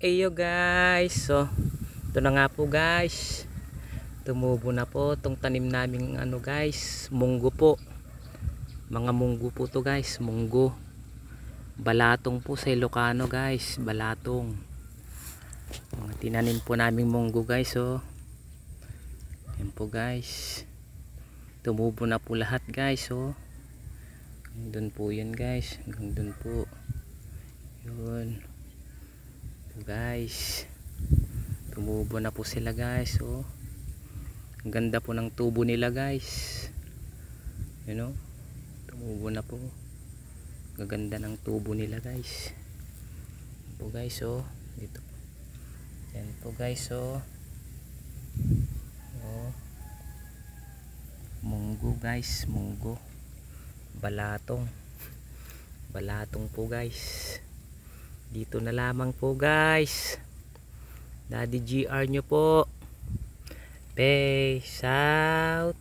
Eyo guys, so ito na nga po guys, tumubo na po itong tanim naming ano guys, munggo po. Mga munggo po to guys, munggo. Balatong po sa Ilocano guys, balatong. Mga tinanim po naming munggo guys, oh. Yan po guys, tumubo na po lahat guys, oh. Hanggang dun po yan guys, hanggang dun po. Yun po guys, tumubo na po sila guys, oh. Ang ganda po ng tubo nila guys, you know, tumubo na po. Gaganda ng tubo nila guys. Yan po guys, oh. Dito po. Yan po guys, oh. Oh. Munggo guys, munggo. Balatong. Balatong po guys. Dito na lamang po guys. Daddy GR nyo po. Peace out.